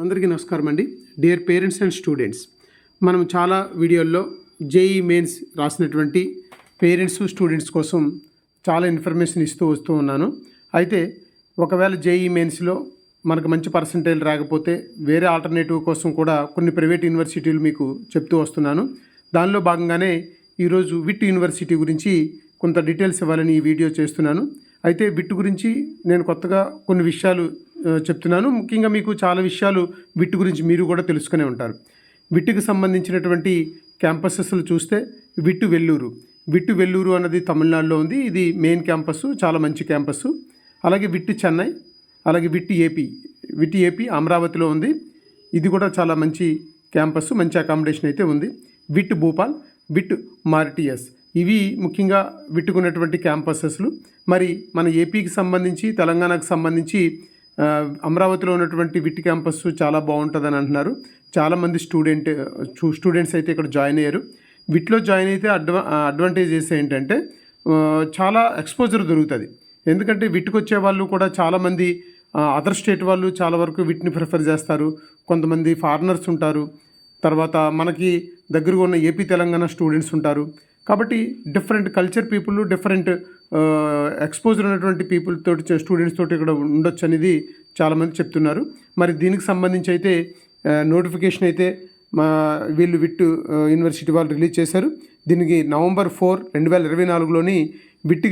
అందరికీ నమస్కారం అండి. డియర్ పేరెంట్స్ అండ్ స్టూడెంట్స్, మనం చాలా వీడియోల్లో జేఈ మెయిన్స్ రాసినటువంటి పేరెంట్స్ స్టూడెంట్స్ కోసం చాలా ఇన్ఫర్మేషన్ ఇస్తూ వస్తూ ఉన్నాను. అయితే ఒకవేళ జేఈ మెయిన్స్లో మనకు మంచి పర్సంటేజ్ రాకపోతే వేరే ఆల్టర్నేటివ్ కోసం కూడా కొన్ని ప్రైవేట్ యూనివర్సిటీలు మీకు చెప్తూ వస్తున్నాను. దానిలో భాగంగానే ఈరోజు విట్ యూనివర్సిటీ గురించి కొంత డీటెయిల్స్ ఇవ్వాలని ఈ వీడియో చేస్తున్నాను. అయితే విట్ గురించి నేను కొత్తగా కొన్ని విషయాలు చెప్తున్నాను. ముఖ్యంగా మీకు చాలా విషయాలు విట్ గురించి మీరు కూడా తెలుసుకునే ఉంటారు. విట్కి సంబంధించినటువంటి క్యాంపసెస్లు చూస్తే విట్టు వెల్లూరు అన్నది తమిళనాడులో ఉంది. ఇది మెయిన్ క్యాంపస్, చాలా మంచి క్యాంపస్. అలాగే విట్టు చెన్నై, అలాగే విట్టు ఏపీ అమరావతిలో ఉంది. ఇది కూడా చాలా మంచి క్యాంపస్, మంచి అకామిడేషన్ అయితే ఉంది. విట్ భూపాల్, విట్ మారిటియస్, ఇవి ముఖ్యంగా విట్టుకున్నటువంటి క్యాంపసెస్లు. మరి మన ఏపీకి సంబంధించి, తెలంగాణకు సంబంధించి అమరావతిలో ఉన్నటువంటి విట్ క్యాంపస్ చాలా బాగుంటుందని అంటున్నారు. చాలామంది స్టూడెంట్స్ అయితే ఇక్కడ జాయిన్ అయ్యారు. విట్లో జాయిన్ అయితే అడ్వాంటేజెస్ ఏంటంటే చాలా ఎక్స్పోజర్ దొరుకుతుంది. ఎందుకంటే విట్కి వచ్చే వాళ్ళు కూడా చాలామంది అదర్ స్టేట్ వాళ్ళు చాలా వరకు విట్ని ప్రిఫర్ చేస్తారు. కొంతమంది ఫారినర్స్ ఉంటారు. తర్వాత మనకి దగ్గరగా ఉన్న ఏపీ తెలంగాణ స్టూడెంట్స్ ఉంటారు. కాబట్టి different culture people, different exposure ఉన్నటువంటి పీపుల్ తోటి, స్టూడెంట్స్ తోటి ఇక్కడ ఉండొచ్చు అనేది చాలామంది చెప్తున్నారు. మరి దీనికి సంబంధించి అయితే నోటిఫికేషన్ అయితే వీళ్ళు విట్ యూనివర్సిటీ వాళ్ళు రిలీజ్ చేశారు. దీనికి November 4, 2024లోని విట్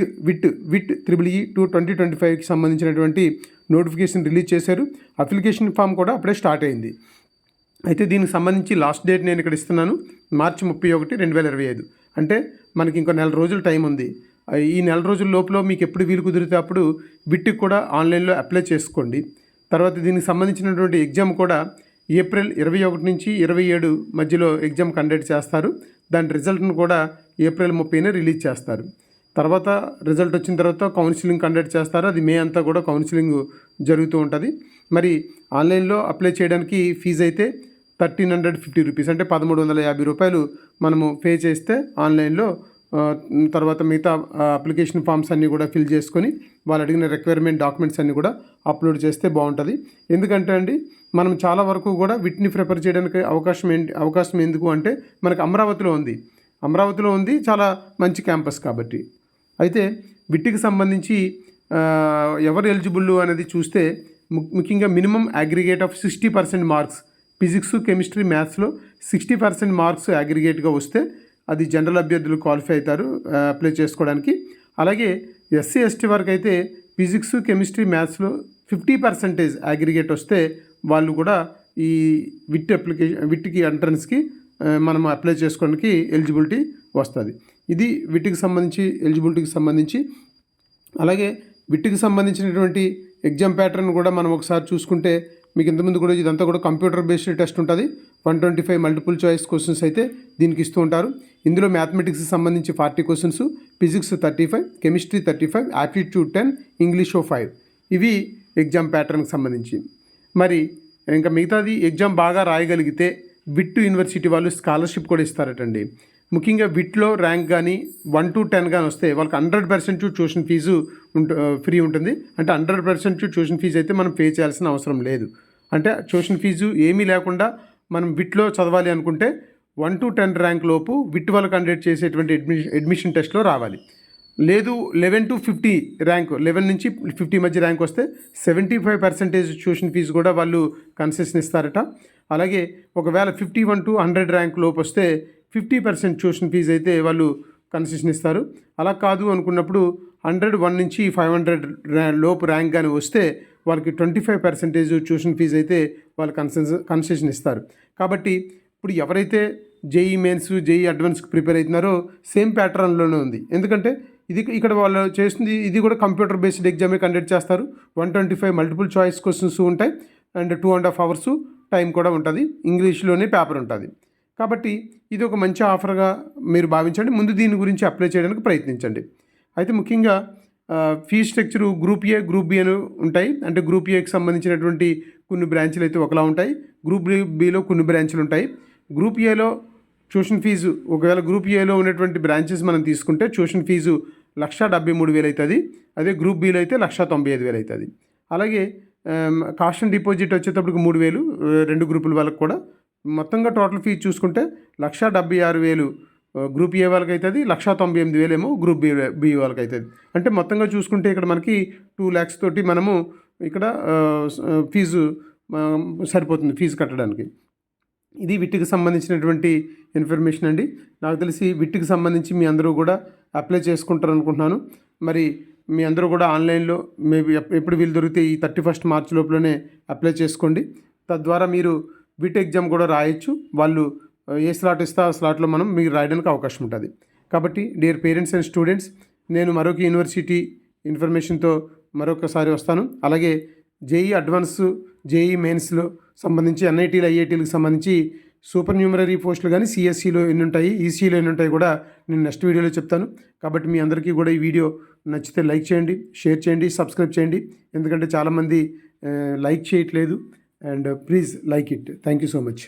2025కి సంబంధించినటువంటి నోటిఫికేషన్ రిలీజ్ చేశారు. అప్లికేషన్ ఫామ్ కూడా అప్పుడే స్టార్ట్ అయింది. అయితే దీనికి సంబంధించి లాస్ట్ డేట్ నేను ఇక్కడ ఇస్తున్నాను, March 31, 2025. అంటే మనకి ఇంకో నెల రోజులు టైం ఉంది. ఈ నెల రోజుల లోపల మీకు ఎప్పుడు వీలు కుదిరితే అప్పుడు విట్కి కూడా ఆన్లైన్లో అప్లై చేసుకోండి. తర్వాత దీనికి సంబంధించినటువంటి ఎగ్జామ్ కూడా April 21 నుంచి 27 మధ్యలో ఎగ్జామ్ కండక్ట్ చేస్తారు. దాని రిజల్ట్ను కూడా April 30న రిలీజ్ చేస్తారు. తర్వాత రిజల్ట్ వచ్చిన తర్వాత కౌన్సిలింగ్ కండక్ట్ చేస్తారు. అది మే అంతా కూడా కౌన్సిలింగ్ జరుగుతూ ఉంటుంది. మరి ఆన్లైన్లో అప్లై చేయడానికి ఫీజు అయితే 1350 రూపీస్, అంటే 1350 రూపాయలు మనము పే చేస్తే ఆన్లైన్లో తర్వాత మిగతా అప్లికేషన్ ఫామ్స్ అన్నీ కూడా ఫిల్ చేసుకొని వాళ్ళు అడిగిన రిక్వైర్మెంట్ డాక్యుమెంట్స్ అన్నీ కూడా అప్లోడ్ చేస్తే బాగుంటుంది. ఎందుకంటే అండి, మనం చాలా వరకు కూడా వీటిని ప్రిపేర్ చేయడానికి అవకాశం ఎందుకు అంటే మనకు అమరావతిలో ఉంది, చాలా మంచి క్యాంపస్ కాబట్టి. అయితే వీటికి సంబంధించి ఎవరు ఎలిజిబుల్ అనేది చూస్తే ముఖ్యంగా minimum aggregate of 60% marks, physics, chemistry, మ్యాథ్స్లో 60% మార్క్స్ అగ్రిగేట్గా వస్తే అది జనరల్ అభ్యర్థులు క్వాలిఫై అవుతారు అప్లై చేసుకోవడానికి. అలాగే SC ST వరకు అయితే ఫిజిక్స్, కెమిస్ట్రీ, మ్యాథ్స్లో 50% అగ్రిగేట్ వస్తే వాళ్ళు కూడా ఈ విట్కి ఎంట్రన్స్కి మనం అప్లై చేసుకోవడానికి ఎలిజిబిలిటీ వస్తుంది. ఇది వీటికి సంబంధించి ఎలిజిబిలిటీకి సంబంధించి. అలాగే వీటికి సంబంధించినటువంటి ఎగ్జామ్ ప్యాటర్న్ కూడా మనం ఒకసారి చూసుకుంటే మీకు ఇంతకుముందు కూడా ఇదంతా కూడా కంప్యూటర్ బేస్డ్ టెస్ట్ ఉంటుంది. 125 మల్టిపుల్ చాయిస్ క్వశ్చన్స్ అయితే దీనికి ఇస్తూ ఉంటారు. ఇందులో మ్యాథమెటిక్స్కి సంబంధించి 40 questions, physics 35, chemistry 35, aptitude 10, English 5. ఇవి ఎగ్జామ్ ప్యాటర్న్కి సంబంధించి. మరి ఇంకా మిగతాది ఎగ్జామ్ బాగా రాయగలిగితే విట్ యూనివర్సిటీ వాళ్ళు స్కాలర్షిప్ కూడా ఇస్తారటండి. ముఖ్యంగా విట్లో ర్యాంక్ కానీ 1 to 10 కానీ వస్తే వాళ్ళకి 100% ట్యూషన్ ఫీజు ఫ్రీ ఉంటుంది. అంటే 100% ట్యూషన్ ఫీజు అయితే మనం పే చేయాల్సిన అవసరం లేదు. అంటే ట్యూషన్ ఫీజు ఏమీ లేకుండా మనం విట్లో చదవాలి అనుకుంటే 1 to 10 ర్యాంక్ లోపు విట్ వాళ్ళు కండక్ట్ చేసేటువంటి అడ్మిషన్ టెస్ట్లో రావాలి. లేదు 11 to 50 ర్యాంక్, 11 నుంచి 50 మధ్య ర్యాంక్ వస్తే 75% ట్యూషన్ ఫీజు కూడా వాళ్ళు కన్సెషన్ ఇస్తారట. అలాగే ఒకవేళ 51 to 100 ర్యాంక్ లోపు వస్తే 50% ట్యూషన్ ఫీజు అయితే వాళ్ళు కన్సెషన్ ఇస్తారు. అలా కాదు అనుకున్నప్పుడు 101 నుంచి 500 లోపు ర్యాంక్ కానీ వస్తే వాళ్ళకి 25% ట్యూషన్ ఫీజు అయితే వాళ్ళు కన్సెషన్ ఇస్తారు. కాబట్టి ఇప్పుడు ఎవరైతే జేఈ మెయిన్స్, జేఈ అడ్వాన్స్కి ప్రిపేర్ అవుతున్నారో సేమ్ ప్యాటర్న్లోనే ఉంది. ఎందుకంటే ఇక్కడ వాళ్ళు చేస్తుంది ఇది కూడా కంప్యూటర్ బేస్డ్ ఎగ్జామే కండక్ట్ చేస్తారు. 125 మల్టిపుల్ చాయిస్ క్వశ్చన్స్ ఉంటాయి అండ్ 2.5 hours టైం కూడా ఉంటుంది. ఇంగ్లీష్లోనే పేపర్ ఉంటుంది. కాబట్టి ఇది ఒక మంచి ఆఫర్గా మీరు భావించండి. ముందు దీని గురించి అప్లై చేయడానికి ప్రయత్నించండి. అయితే ముఖ్యంగా fees structure group A, group B అని ఉంటాయి. అంటే గ్రూప్ ఏకి సంబంధించినటువంటి కొన్ని బ్రాంచ్లు అయితే ఒకలా ఉంటాయి. గ్రూప్ బిలో కొన్ని బ్రాంచ్లు ఉంటాయి. గ్రూప్ ఏలో ట్యూషన్ ఫీజు, ఒకవేళ గ్రూప్ ఏలో ఉన్నటువంటి బ్రాంచెస్ మనం తీసుకుంటే ట్యూషన్ ఫీజు 1,73,000 అవుతుంది. అదే గ్రూప్ బిలో అయితే 1,95,000 అవుతుంది. అలాగే కాస్ట్ అండ్ డిపాజిట్ వచ్చేటప్పటికి 3,000 రెండు గ్రూపుల వాళ్ళకి కూడా. మొత్తంగా టోటల్ ఫీజు చూసుకుంటే 1,76,000 గ్రూప్ ఏ వాళ్ళకి అవుతుంది, 1,98,000 ఏమో గ్రూప్ బి వాళ్ళకి అవుతుంది. అంటే మొత్తంగా చూసుకుంటే ఇక్కడ మనకి 2 lakhs తోటి మనము ఇక్కడ ఫీజు సరిపోతుంది ఫీజు కట్టడానికి. ఇది విట్కి సంబంధించినటువంటి ఇన్ఫర్మేషన్ అండి. నాకు తెలిసి విట్కి సంబంధించి మీ అందరూ కూడా అప్లై చేసుకుంటారు అనుకుంటున్నాను. మరి మీ అందరూ కూడా ఆన్లైన్లో మేబీ ఎప్పుడు వీలు దొరికితే ఈ 31st March లోపలనే అప్లై చేసుకోండి. తద్వారా మీరు విట్ ఎగ్జామ్ కూడా రాయొచ్చు. వాళ్ళు ఏ స్లాట్ ఇస్తే ఆ స్లాట్లో మీరు రాయడానికి అవకాశం ఉంటుంది. కాబట్టి డియర్ పేరెంట్స్ అండ్ స్టూడెంట్స్, నేను మరొక యూనివర్సిటీ ఇన్ఫర్మేషన్తో మరొకసారి వస్తాను. అలాగే జేఈ అడ్వాన్స్, జేఈ మెయిన్స్లో సంబంధించి ఎన్ఐటీలు, ఐఐటీలకు సంబంధించి సూపర్ న్యూమరీ పోస్టులు కానీ సిఎస్సిలో ఎన్ని ఉంటాయి, ఈసీలో ఎన్ని ఉంటాయి కూడా నేను నెక్స్ట్ వీడియోలో చెప్తాను. కాబట్టి మీ అందరికీ కూడా ఈ వీడియో నచ్చితే లైక్ చేయండి, షేర్ చేయండి, సబ్స్క్రైబ్ చేయండి. ఎందుకంటే చాలామంది లైక్ చేయట్లేదు. And please like it. Thank you so much.